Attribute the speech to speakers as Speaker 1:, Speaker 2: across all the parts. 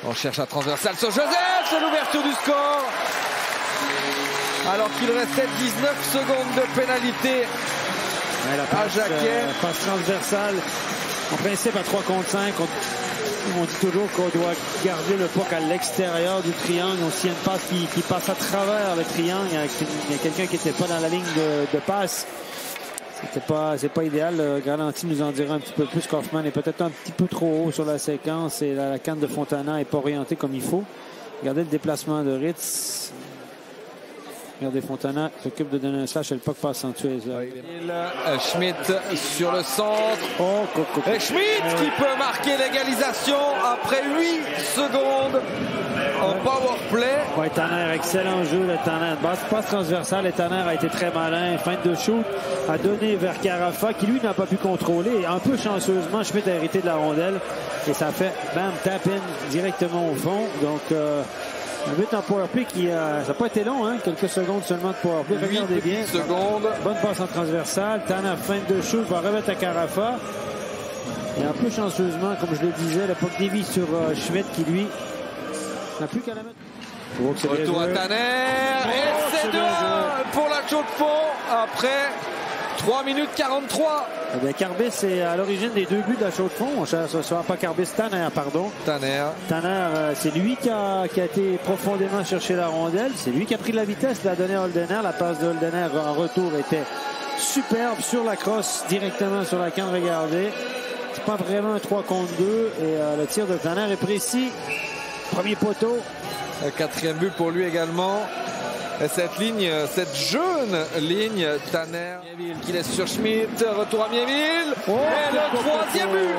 Speaker 1: On cherche un transversal sur Joseph, c'est l'ouverture du score. Alors qu'il restait 19 secondes de pénalité à Jacquet.
Speaker 2: Passe transversale, en principe à 3 contre 5. On dit toujours qu'on doit garder le puck à l'extérieur du triangle. Aussi, une passe qui passe à travers le triangle. Il y a quelqu'un qui n'était pas dans la ligne de passe. C'est pas idéal. Galanti nous en dira un petit peu plus. Kaufman est peut-être un petit peu trop haut sur la séquence et la canne de Fontana n'est pas orientée comme il faut. Regardez le déplacement de Ritz. Regardez, Fontana s'occupe de donner un slash et le puck passe en tueuse.
Speaker 1: Schmidt sur le centre. Et Schmidt qui peut marquer l'égalisation après 8 secondes en power play.
Speaker 2: Ouais, Tanner, excellent jeu de Tanner. Passe transversale et Tanner a été très malin. Feinte de shoot a donné vers Carafa qui lui n'a pas pu contrôler. Et un peu chanceusement, Schmidt a hérité de la rondelle et ça fait bam, tap-in directement au fond. Donc un but en powerplay qui ça n'a pas été long, hein? Quelques secondes seulement de powerplay. Regardez bien.
Speaker 1: Secondes.
Speaker 2: Bonne passe en transversale. Tanner, feinte de shoot, va remettre à Carafa. Et un peu chanceusement, comme je le disais, le puck dévie sur Schmidt qui lui n'a plus qu'à la mettre.
Speaker 1: Retour à Tanner. Et c'est 2-1 pour la Chaux-de-Fonds après 3 minutes 43.
Speaker 2: Eh bien, Carbis est à l'origine des 2 buts de la Chaux-de-Fonds. Ce ne sera pas Carbis, Tanner, pardon.
Speaker 1: Tanner,
Speaker 2: c'est lui qui a été profondément chercher la rondelle. C'est lui qui a pris la vitesse, l'a donné à Holdener. La passe de Holdener en retour était superbe sur la crosse, directement sur la canne. Regardez. C'est pas vraiment un 3 contre 2. Et le tir de Tanner est précis. Premier poteau.
Speaker 1: Le 4e but pour lui également. Et cette ligne, cette jeune ligne, Tanner qui laisse sur Schmidt, retour à Miéville. Et le 3e but.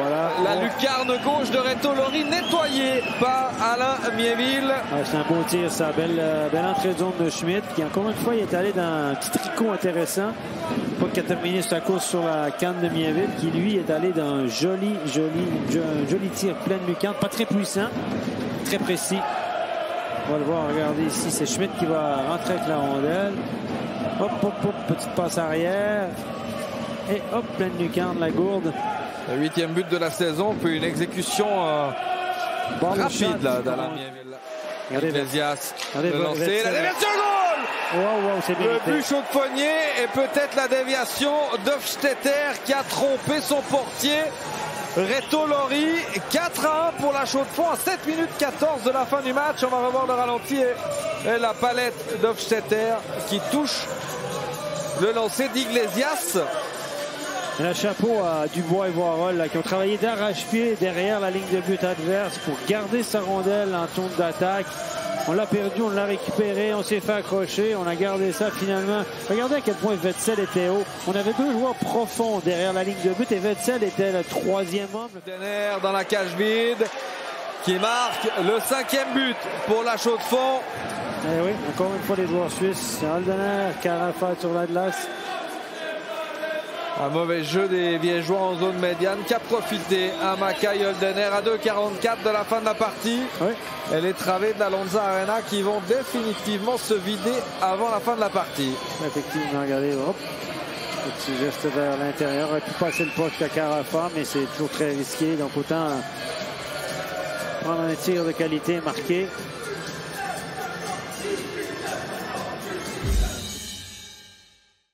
Speaker 2: Voilà.
Speaker 1: La lucarne gauche de Reto Lori nettoyée par Alain Miéville.
Speaker 2: Ouais, c'est un beau tir, ça. Belle entrée de zone de Schmidt qui, encore une fois, il est allé dans un petit tricot intéressant. Pas qu'il a terminé sa course sur la canne de Miéville qui, lui, est allé dans un joli tir plein de lucarne. Pas très puissant, très précis. On va le voir, regardez ici, c'est Schmidt qui va rentrer avec la rondelle. Hop, petite passe arrière. Et hop, pleine lucarne, la gourde.
Speaker 1: Le 8e but de la saison, puis une exécution rapide d'Alain Miéville. Iglesias, le lancer, la déviation, goal!
Speaker 2: Wow, c'est bien.
Speaker 1: Le but chaud de poignet et peut-être la déviation d'Hofstetter qui a trompé son portier. Reto Lori, 4-1 pour la Chaux-de-Fonds à 7 minutes 14 de la fin du match. On va revoir le ralenti et la palette d'Hofstetter qui touche le lancer d'Iglesias.
Speaker 2: Un chapeau à Dubois et Voirol qui ont travaillé d'arrache-pied derrière la ligne de but adverse pour garder sa rondelle en tourne d'attaque. On l'a perdu, on l'a récupéré, on s'est fait accrocher, on a gardé ça finalement. Regardez à quel point Wetzel était haut. On avait 2 joueurs profonds derrière la ligne de but et Wetzel était le 3e homme.
Speaker 1: Denner dans la cage vide qui marque le 5e but pour la Chaux-de-Fonds.
Speaker 2: Eh oui, encore une fois les joueurs suisses. Holdener, Carafa sur la glace.
Speaker 1: Un mauvais jeu des Villageois en zone médiane qui a profité à Mackay Holdener à 2,44 de la fin de la partie.
Speaker 2: Oui.
Speaker 1: Et les travées de la Lonza Arena qui vont définitivement se vider avant la fin de la partie.
Speaker 2: Effectivement, regardez, hop. Petit geste vers l'intérieur. Il aurait pu passer le poste à Carafa, mais c'est toujours très risqué. Donc autant prendre un tir de qualité marqué.